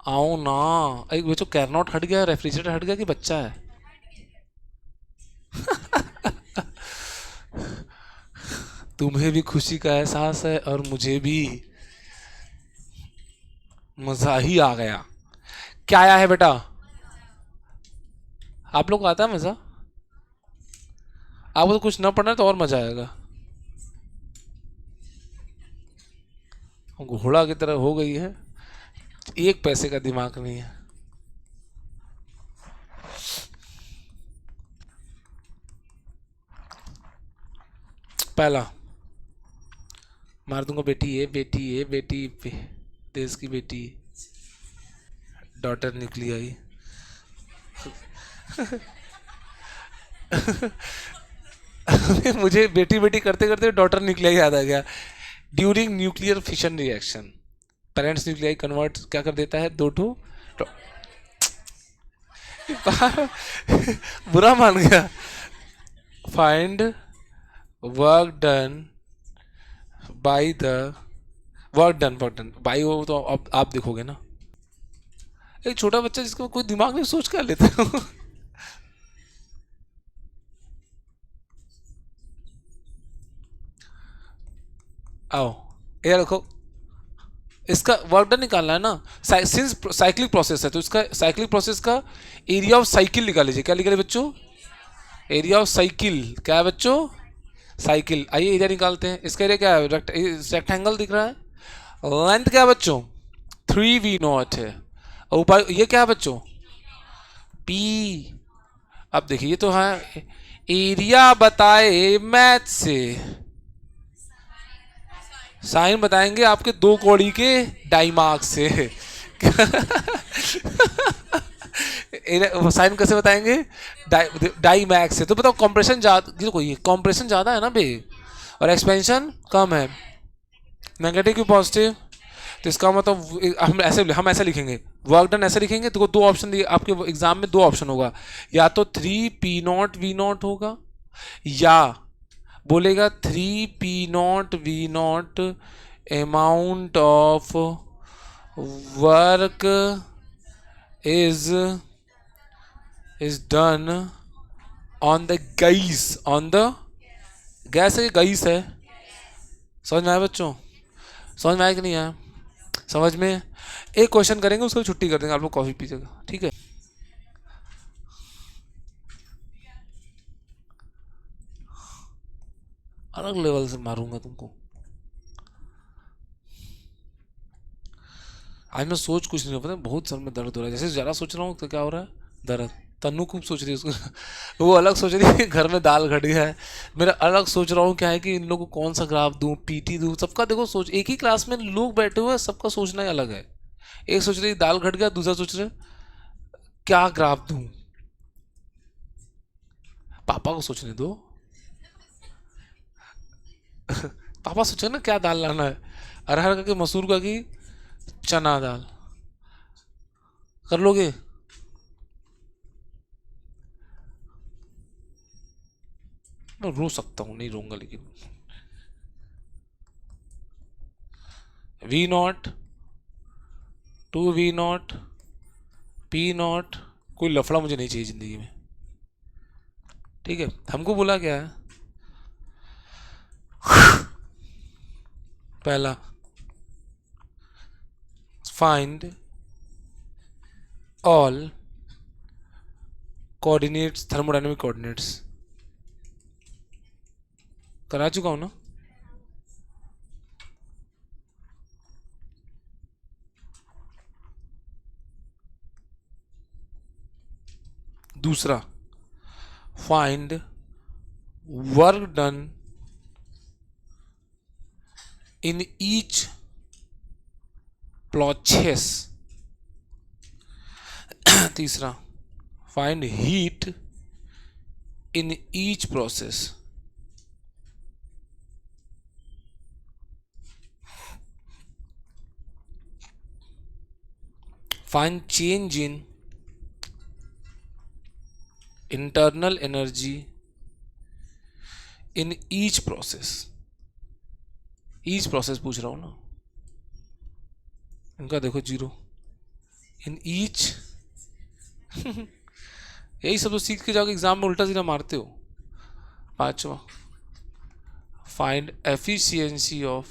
आओ ना। एक बच्चों कैरनॉट हट गया, रेफ्रिजरेटर हट गया कि बच्चा है? तुम्हें भी खुशी का एहसास है और मुझे भी। मजा ही आ गया। क्या आया है बेटा? आप लोग को आता है मजा? आपको तो कुछ ना पढ़ना है तो और मजा आएगा। घोड़ा की तरह हो गई है, एक पैसे का दिमाग नहीं है। पहला मार दूंगा, बेटी है बेटी है बेटी देश की बेटी, डॉटर निकली आई। मुझे बेटी बेटी करते करते डॉटर निकले याद आ गया। During nuclear fission reaction parents nuclei convert क्या कर देता है, दो टू। बुरा मान गया। Find work done by the, work done by हो तो अब आप देखोगे ना। एक छोटा बच्चा जिसका कोई दिमाग नहीं, सोच कर लेते हो। आओ ये रखो, इसका वर्क डन निकालना है ना। सिंस साइक्लिक प्रोसेस है तो इसका साइक्लिक प्रोसेस का एरिया ऑफ साइकिल निकाल लीजिए। क्या निकाले बच्चों? Area of cycle. क्या है बच्चों? साइकिल। आइए एरिया निकालते हैं। इसका एरिया क्या है? रेक्टेंगल दिख रहा है। लेंथ क्या है बच्चों? 3v0 है। और ऊपर ये क्या है बच्चों? पी। अब देखिए ये तो है एरिया बताए मैथ से, साइन बताएंगे आपके दो कौड़ी के डाइमार्क से। साइन कैसे बताएंगे? डाई मैक्स से। तो बताओ कंप्रेशन ज्यादा, कोई कंप्रेशन ज्यादा है ना बे, और एक्सपेंशन कम है। नेगेटिव की पॉजिटिव, तो इसका मतलब हम ऐसे लिखेंगे, वर्क डन ऐसे लिखेंगे। तो दो ऑप्शन दिए आपके एग्जाम में, दो ऑप्शन होगा, या तो 3p0v0 होगा, या बोलेगा 3p0v0 amount of work is done on the gas, on the gas है, गैस है। समझ में आया बच्चों? समझ में आया कि नहीं आया? समझ में। एक क्वेश्चन करेंगे उसको छुट्टी कर देंगे, आप लोग कॉफी पीजिएगा, ठीक है? अलग लेवल से मारूंगा तुमको। आज मैं सोच कुछ नहीं, पता बहुत सर में दर्द हो रहा है। जैसे ज़्यादा सोच रहा हूँ तो क्या हो रहा है, दर्द। तन्नू खूब सोच रही है उसको। वो अलग सोच रही है घर में दाल घट गया है। मेरा अलग सोच रहा हूँ क्या है कि इन लोगों को कौन सा ग्राफ दूँ, पीटी दूँ। सबका देखो सोच, एक ही क्लास में लोग बैठे हुए हैं, सबका सोचना ही अलग है। एक सोच रही दाल घट गया, दूसरा सोच रहे क्या ग्राफ दूँ। पापा को सोचने दो। पापा सोचे ना क्या दाल लाना है, अरहर का कि मसूर का कि चना दाल। कर लोगे? मैं रो सकता हूँ, नहीं रोऊंगा लेकिन। v0 2v0 p0, कोई लफड़ा मुझे नहीं चाहिए जिंदगी में, ठीक है? हमको बोला क्या है? पहला find all coordinates, thermodynamic coordinates. करा चुका हूं ना? दूसरा find work done in each processes. तीसरा find heat in each process. Find change in internal energy in each process. Each process पूछ रहा हूं ना, इनका देखो जीरो। इन ईच यही सब तो सीख के जाओगे, एग्जाम में उल्टा सीधा मारते हो। पांचवा, find efficiency of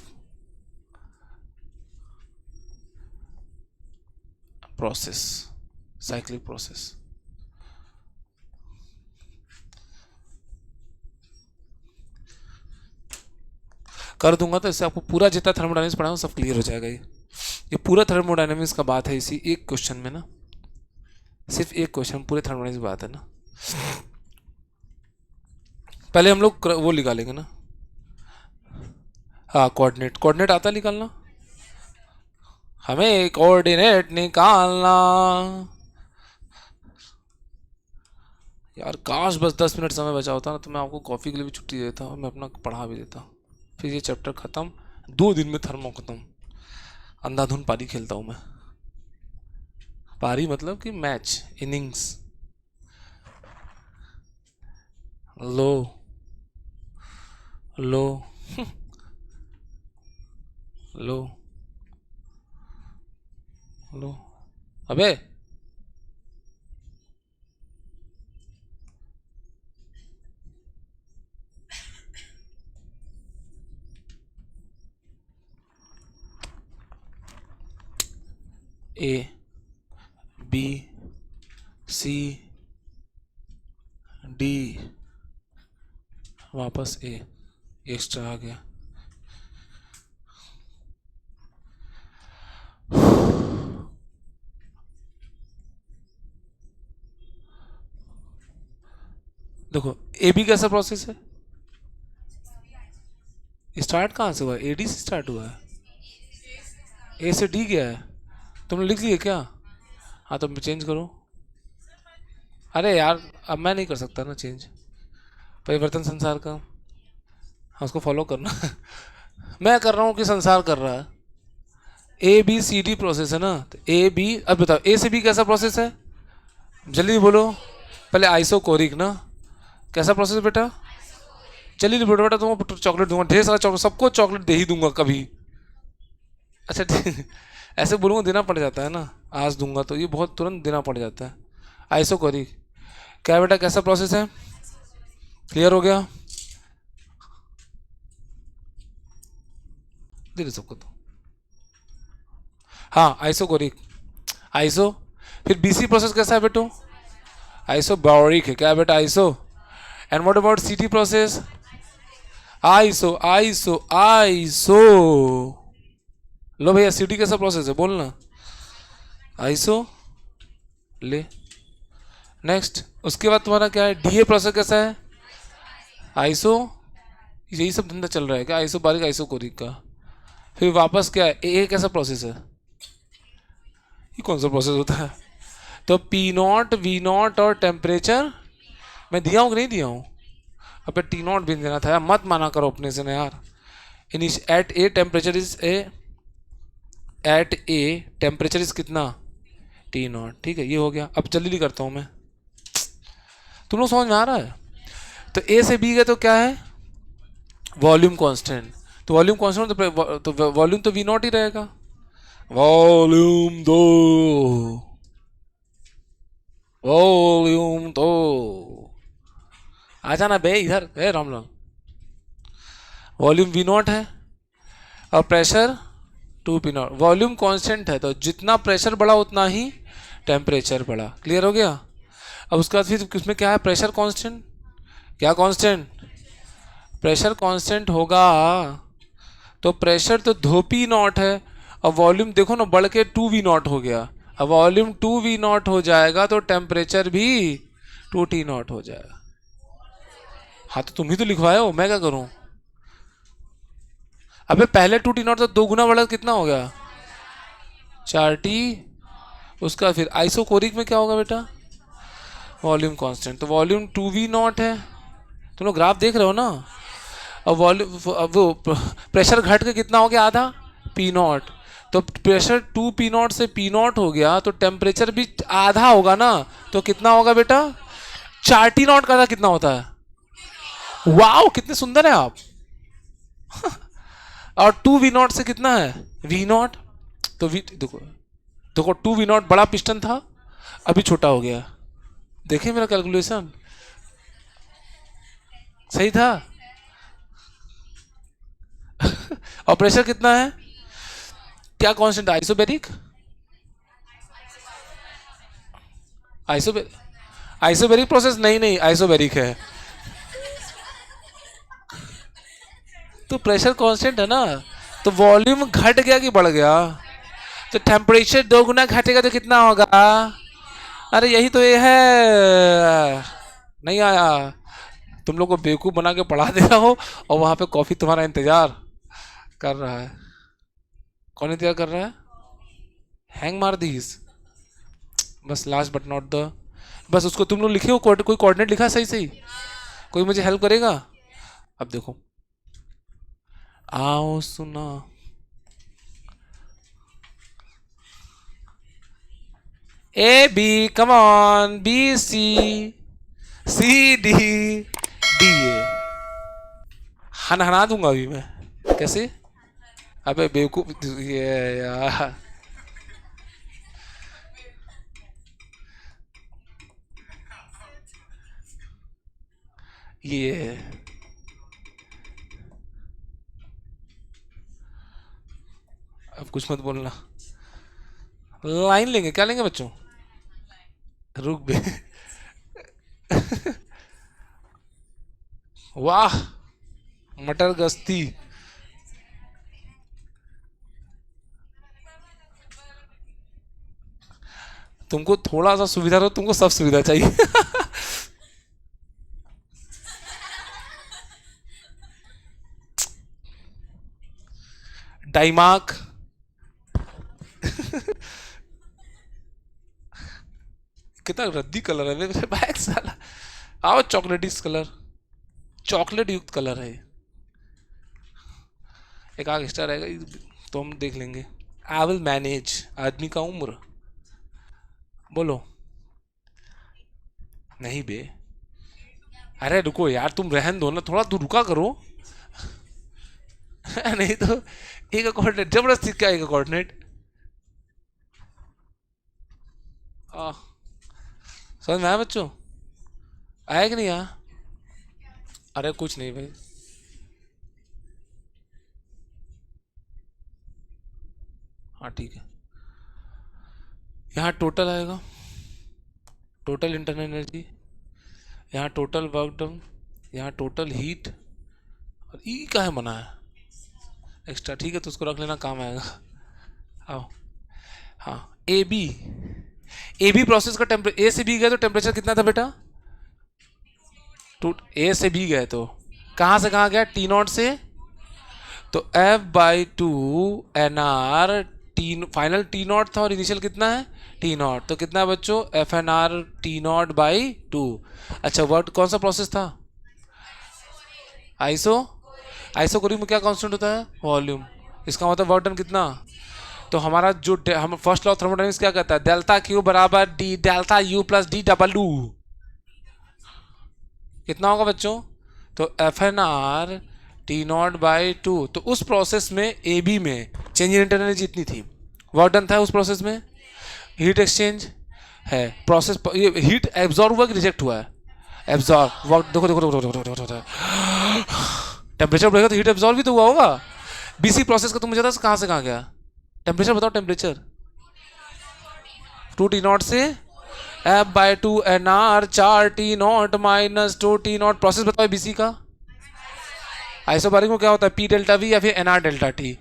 process, cyclic process. कर दूंगा तो इससे आपको पूरा जितना थर्मोडायनेमिक्स पढ़ा सब क्लियर हो जाएगा। ये पूरा थर्मोडायनेमिक्स का बात है इसी एक क्वेश्चन में ना, सिर्फ एक क्वेश्चन पूरे थर्मोडायनेमिक्स की बात है ना। पहले हम लोग वो निकालेंगे ना, हाँ कोऑर्डिनेट। कोऑर्डिनेट आता है निकालना, हमें कोऑर्डिनेट निकालना। यार काश बस 10 मिनट समय बचा होता ना, तो मैं आपको कॉफ़ी के लिए भी छुट्टी देता और मैं अपना पढ़ा भी देता। फिर ये चैप्टर ख़त्म, 2 दिन में थर्मो ख़त्म। अंधाधुन पारी खेलता हूँ मैं। पारी मतलब कि मैच, इनिंग्स। लो लो लो लो, अबे ए बी सी डी, वापस ए, एक्स्ट्रा आ गया। देखो ए बी कैसा प्रोसेस है, स्टार्ट कहाँ से हुआ, ए डी से स्टार्ट हुआ है, ए से डी गया है। तुमने लिख लिया क्या? हाँ तो चेंज करो। अरे यार अब मैं नहीं कर सकता ना चेंज, परिवर्तन संसार का, हाँ उसको फॉलो करना मैं कर रहा हूँ कि संसार कर रहा है। A B C D process है ना, तो ए बी, अब बताओ ए से बी कैसा प्रोसेस है, जल्दी बोलो। पहले आइसोकोरिक ना, कैसा प्रोसेस बेटा? चलिए बेटा, बेटा तुमको चॉकलेट दूंगा, ढेर सारा चॉकलेट, सबको चॉकलेट दे ही दूंगा कभी। अच्छा ठीक, ऐसे बोलूँगा देना पड़ जाता है ना, आज दूंगा तो ये बहुत तुरंत देना पड़ जाता है। आइसोकोरिक क्या बेटा, कैसा प्रोसेस है? क्लियर हो गया? दे सबको तो, हाँ आइसोकोरिक, आइसो। फिर बीसी प्रोसेस कैसा है बेटो? आइसोबैरिक है क्या बेटा, iso. And what about CT process? Iso iso iso. लो भैया सीटी कैसा प्रोसेस है बोलना, आइसो। ले नेक्स्ट, उसके बाद तुम्हारा क्या है, डीए प्रोसेस कैसा है? आइसो। यही सब धंधा चल रहा है क्या, आइसो बारिक आइसो कोरिक का। फिर वापस क्या है, ए कैसा प्रोसेस है? ये कौन सा प्रोसेस होता है? तो पी नॉट वी नॉट और टेम्परेचर मैं दिया हूँ कि नहीं दिया हूँ? अब टी नॉट भी देना था, मत माना करो अपने से ना यार। इनिश at a temperature is a, at a temperature is कितना, टी नॉट। ठीक है ये हो गया। अब जल्दी करता हूँ मैं, तुम लोग समझ में आ रहा है? तो ए से बी गए तो क्या है, वॉल्यूम कांस्टेंट। तो वॉल्यूम कांस्टेंट तो वॉल्यूम तो वी नॉट ही रहेगा। वॉल्यूम दो, वॉल्यूम दो, आ जाना बे इधर, बे रामलाल। वॉल्यूम वी नॉट है और pressure 2 P not. Volume constant है तो जितना प्रेशर बढ़ा उतना ही टेम्परेचर बढ़ा। क्लियर हो गया? अब उसके बाद फिर उसमें क्या है, प्रेशर कांस्टेंट। क्या कांस्टेंट? प्रेशर कांस्टेंट होगा तो प्रेशर तो 2 पी नॉट है और वॉल्यूम देखो ना बढ़ के 2 वी नॉट हो गया। अब वॉल्यूम 2 वी नॉट हो जाएगा तो टेम्परेचर भी 2 टी नॉट हो जाएगा। हाँ तो तुम ही तो लिखवाए हो, मैं क्या करूं? अबे पहले 2 टी नॉट तो 2 गुना बढ़ा कितना हो गया, 4 टी। उसका फिर आइसोकोरिक में क्या होगा बेटा, वॉल्यूम कांस्टेंट। तो वॉल्यूम 2 वी नॉट है, तुम लोग ग्राफ देख रहे हो ना। अब वॉल्यूम, अब वो प्रेशर घट के कितना हो गया, आधा पी नॉट। तो प्रेशर 2p0 से p0 हो गया, तो टेम्परेचर भी आधा होगा ना, तो कितना होगा बेटा? 4t0 का कितना होता है? वाओ कितने सुंदर है आप। और 2v0 से कितना है? v0। तो देखो देखो 2v0 बड़ा पिस्टन था, अभी छोटा हो गया। देखिए मेरा कैलकुलेशन सही था। और प्रेशर कितना है? क्या कांस्टेंट? आइसोबेरिक आइसोबेरिक प्रोसेस नहीं, नहीं आइसोबेरिक है। तो प्रेशर कांस्टेंट है ना, तो वॉल्यूम घट गया कि बढ़ गया? तो टेम्परेचर 2 गुना घटेगा तो कितना होगा? अरे यही तो ये है, नहीं आया। तुम लोग को बेवकूफ बना के पढ़ा दे रहा हो, और वहां पे कॉफी तुम्हारा इंतजार कर रहा है। कौन इंतजार कर रहा है? हैंग मार दीस। बस लास्ट बट नॉट द, बस उसको तुम लोग लिखे हो, कोई कोऑर्डिनेट लिखा सही सही? कोई मुझे हेल्प करेगा? अब देखो, आओ सुना, A B, come on, B C, C D, D A. हना दूंगा अभी मैं। कैसे? अबे बेवकूफ ये यार। ये अब कुछ मत बोलना। लाइन लेंगे, क्या लेंगे बच्चों? रुक बे। वाह, मटर गश्ती। तुमको थोड़ा सा सुविधा दो, तुमको सब सुविधा चाहिए। डाइमार्क। कितना रद्दी कलर है मेरे बैग साला। आओ चॉकलेटी कलर, चॉकलेट युक्त कलर है। एक आग एक्स्ट्रा रहेगा तो हम देख लेंगे। I will manage. आदमी का उम्र बोलो। नहीं बे, अरे रुको यार, तुम रहन दो ना, थोड़ा तू रुका करो। नहीं तो एक कोऑर्डिनेट जबरदस्ती, क्या एक कोऑर्डिनेट? समझ में आया बच्चों? आया कि नहीं आया? अरे कुछ नहीं भाई। हाँ ठीक है। यहाँ टोटल आएगा, टोटल इंटरनल एनर्जी, यहाँ टोटल वर्क डन, यहाँ टोटल हीट, और ई का है बना है एक्स्ट्रा, ठीक है तो उसको रख लेना, काम आएगा। आओ, हाँ ए बी प्रोसेस का टेम्परेचर, ए से बी गए तो टेम्परेचर कितना था बेटा? टू ए से बी गए तो कहाँ से कहाँ गया? T0 से, तो F/2 NR, T final T0 था और इनिशियल कितना है? T0, तो कितना है बच्चों? FNR T0/2। अच्छा वर्क कौन सा प्रोसेस था? आइसोकोरिक में क्या कांस्टेंट होता है? वॉल्यूम। इसका मतलब वर्क डन कितना? तो हमारा जो हम फर्स्ट लॉ ऑफ थर्मोडायनेमिक्स क्या कहता है? डेल्टा क्यू बराबर D delta U plus D W. कितना होगा बच्चों? तो FNR T0/2। तो उस प्रोसेस में ए बी में चेंज इन इंटरनल एनर्जी इतनी थी, वर्क डन था उस प्रोसेस में, हीट एक्सचेंज है प्रोसेस, ये हीट एब्जॉर्ब हुआ कि रिजेक्ट हुआ है? एब्जॉर्ब। वर्क देखो देखो देखो देखो देखो देखो, टेम्परेचर बढ़ेगा तो हीट एब्जॉर्ब भी तो हुआ होगा। बीसी प्रोसेस का तुम मुझे बता कहाँ से कहाँ गया? टेम्परेचर बताओ, टेम्परेचर 2T0 से F/2 NR 4T0 minus 2T0। Process बताओ बीसी का। आइसोबारिक में क्या होता है? P डेल्टा V या फिर NR delta T।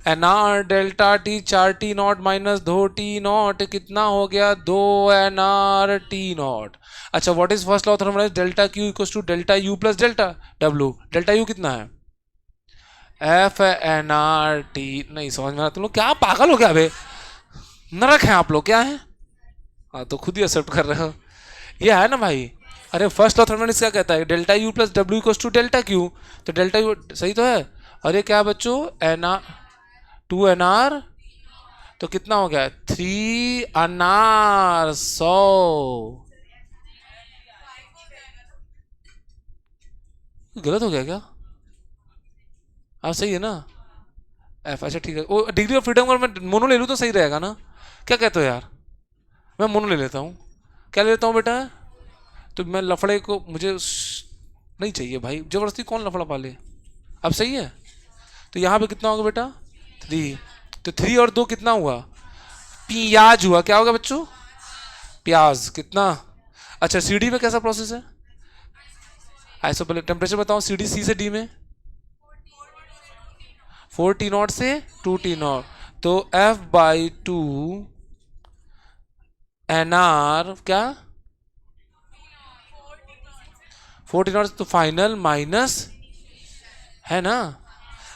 NR delta T 4T0 minus 2T0 कितना हो गया? 2NR T0। अच्छा what is first law of thermodynamics? Delta Q equals to delta U plus delta W। Delta U कितना है? FNR T। नहीं समझ में आ, तुम लोग क्या पागल हो गया बे? नरक है आप लोग, क्या है? हाँ तो खुद ही एक्सेप्ट कर रहे हो, ये है ना भाई। अरे फर्स्ट लॉ थर्मोडायनेमिक्स क्या कहता है? Delta U plus W equals to delta Q. तो डेल्टा यू सही तो है, और ये क्या है बच्चों? एन आर 2 NR तो कितना हो गया 3/100। गलत हो गया क्या? आप सही है ना? एफ, अच्छा ठीक है। वो डिग्री ऑफ फ्रीडम अगर मैं मोनो ले लूँ तो सही रहेगा ना? क्या कहते हो यार? मैं मोनो ले लेता हूँ। क्या ले लेता हूँ बेटा? तो मैं लफड़े को मुझे नहीं चाहिए भाई, जबरदस्ती कौन लफड़ा पाले। अब सही है। तो यहाँ पे कितना होगा बेटा 3। तो 3 और 2 कितना हुआ? प्याज हुआ। क्या होगा बच्चों? प्याज। कितना? अच्छा सीडी में कैसा प्रोसेस है? आइसो पहले टेम्परेचर बताओ सीडी सी से डी में। 4T0 से 2T0। तो F/2 NR क्या? 4T0 तो फाइनल माइनस है ना।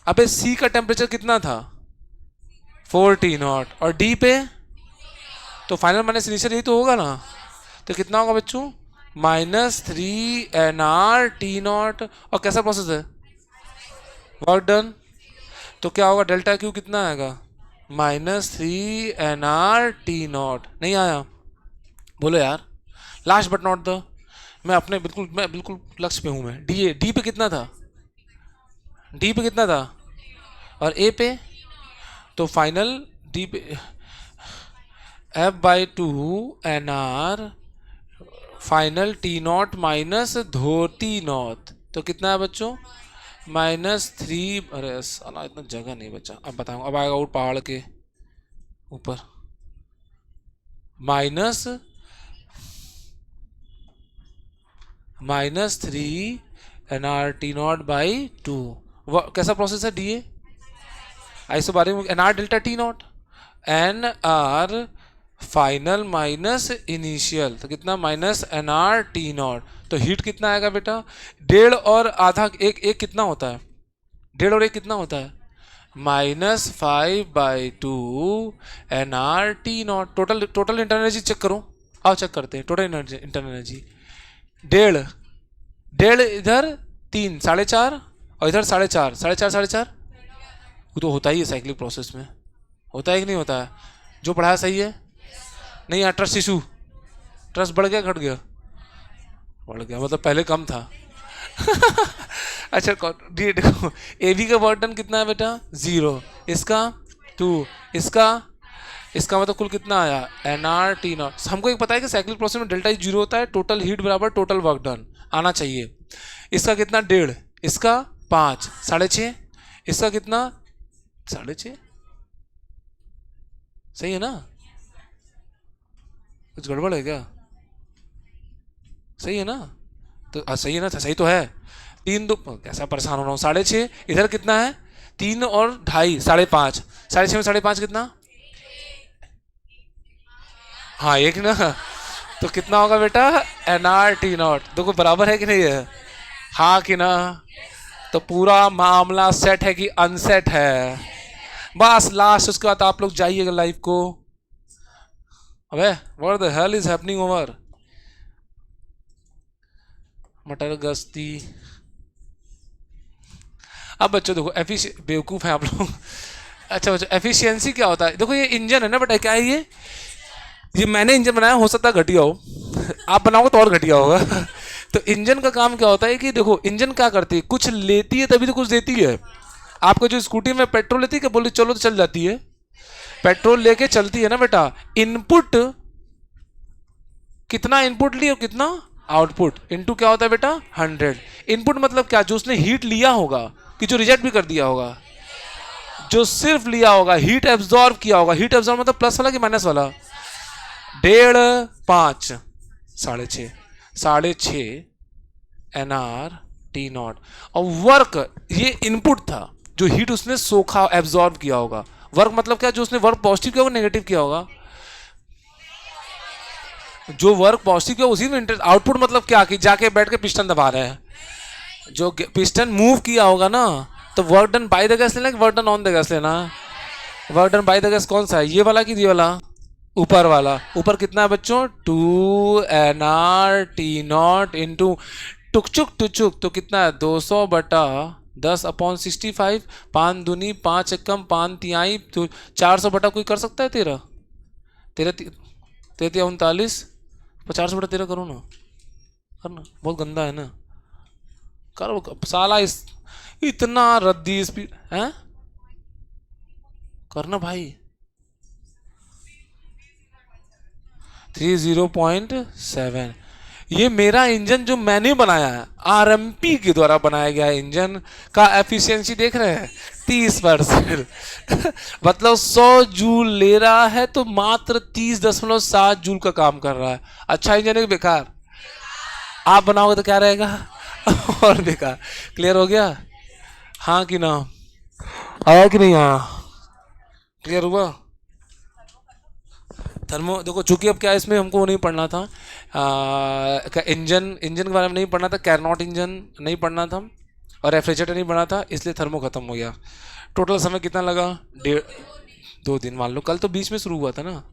अबे सी का टेम्परेचर कितना था? 4T0 और डी पे तो फाइनल माइनस इनिशियल यही तो होगा ना। तो कितना होगा बच्चों? -3 NR T0। और कैसा प्रोसेस है? Work done. तो क्या होगा डेल्टा क्यू कितना आएगा? -3 NR T0। नहीं आया? बोलो यार। लास्ट बट नॉट द, मैं बिल्कुल लक्ष्य पे हूँ। मैं डी पे कितना था? डी पे कितना था? और ए पे? तो फाइनल डी पे F/2 NR final T0 minus dhoti not. तो कितना है बच्चों? -3। अरे साला इतना जगह नहीं बचा। अब बताऊँ, अब आएगा वो पहाड़ के ऊपर। -3 NR T0/2। कैसा प्रोसेस है डीए? आइसो बारे में NR delta T0 NR final minus initial. तो कितना? -NR T0। तो हीट कितना आएगा बेटा? 1.5 और आधा, एक कितना होता है? 1.5 और 1 कितना होता है? -5/2 NR T0। Total internal energy check करो। आओ चेक करते हैं टोटल इंटरनल एनर्जी। 1.5 इधर 3 4.5 और इधर 4.5 4.5 वो तो होता ही है साइक्लिक प्रोसेस में। होता है कि नहीं होता है? जो पढ़ाया सही है? नहीं यार ट्रस्ट इशू। ट्रस्ट बढ़ गया घट गया? बढ़ गया मतलब पहले कम था। अच्छा ये देखो ए बी का वर्क डन कितना है बेटा? 0। इसका 2। इसका मतलब कुल कितना आया? NR T0। हमको एक पता है कि साइक्लिक प्रोसेस में डेल्टा 0 होता है। टोटल हीट बराबर टोटल वर्क डन आना चाहिए। इसका कितना? 1.5। इसका 5 6.5। इसका कितना? 6.5। सही है ना? कुछ गड़बड़ है क्या? सही है ना? तो सही है ना? सही तो है। 3 2 कैसा परेशान हो रहा हूँ। 6.5 इधर कितना है? 3 और 2.5 5.5। 6.5 में 5.5 कितना? हाँ 1 ना। तो कितना होगा बेटा? NR T0। देखो बराबर है कि नहीं है? हाँ कि ना? तो पूरा मामला सेट है कि अनसेट है? बस लास्ट उसके बाद आप लोग जाइएगा लाइव को। अबे what the hell is happening over? मटर गश्ती। अब बच्चों देखो बेवकूफ़ है आप लोग। अच्छा बच्चों एफिशिएंसी क्या होता है? देखो ये इंजन है ना बेटा, क्या है ये मैंने इंजन बनाया, हो सकता है घटिया हो। आप बनाओगे तो और घटिया होगा। तो इंजन का काम क्या होता है कि देखो इंजन क्या करती है, कुछ लेती है तभी तो कुछ देती है। आपको जो स्कूटी में पेट्रोल लेती है क्या? बोली चलो तो चल जाती है। पेट्रोल लेके चलती है ना बेटा। इनपुट कितना इनपुट ली और कितना आउटपुट इनटू क्या होता है बेटा? 100। इनपुट मतलब क्या? जो उसने हीट लिया होगा कि जो रिजेक्ट भी कर दिया होगा? जो सिर्फ लिया होगा, हीट एब्जॉर्ब किया होगा। हीट एब्जॉर्ब मतलब प्लस वाला कि माइनस वाला? 1.5 5 6.5 6.5 NR T0। और वर्क ये इनपुट था, जो हीट उसने सोखा एब्जॉर्ब किया होगा। वर्क मतलब क्या? जो उसने वर्क पॉजिटिव किया होगा नेगेटिव किया होगा? जो वर्क पॉजिटिव किया उसी में इंटरेस्ट। आउटपुट मतलब क्या कि जाके बैठ के पिस्टन दबा रहे हैं। जो पिस्टन मूव किया होगा ना, तो work done by the gas लेना कि work done on the gas लेना? Work done by the gas कौन सा है? ये वाला कि ये वाला? ऊपर वाला। ऊपर कितना है बच्चों? 2 NR T0 इंटू टुकचुक टुचुक। तो कितना है? 200/2 10/65, 5 दूनी 5 एकम 5 तिहाई, तो 400 बटा कोई कर सकता है? 13 13 33 39, 50/13 करो ना, करना बहुत गंदा है ना, करो साला इस इतना रद्दी स्पीड है, करना भाई। 30.7, ये मेरा इंजन जो मैंने बनाया है, आरएमपी के द्वारा बनाया गया इंजन का एफिशिएंसी देख रहे हैं 30%। मतलब 100 जूल ले रहा है तो मात्र 30.7 जूल का काम कर रहा है। अच्छा इंजन है कि बेकार? आप बनाओगे तो क्या रहेगा? और बेकार। क्लियर हो गया? हाँ कि ना? आया कि नहीं आया? क्लियर हुआ? थर्मो देखो, चूंकि अब क्या इसमें हमको नहीं पढ़ना था, इंजन इंजन के बारे में नहीं पढ़ना था, कैरनॉट इंजन नहीं पढ़ना था, और रेफ्रिजरेटर नहीं पढ़ना था, इसलिए थर्मो खत्म हो गया। टोटल समय कितना लगा? 2 दिन मान लो, कल तो बीच में शुरू हुआ था ना।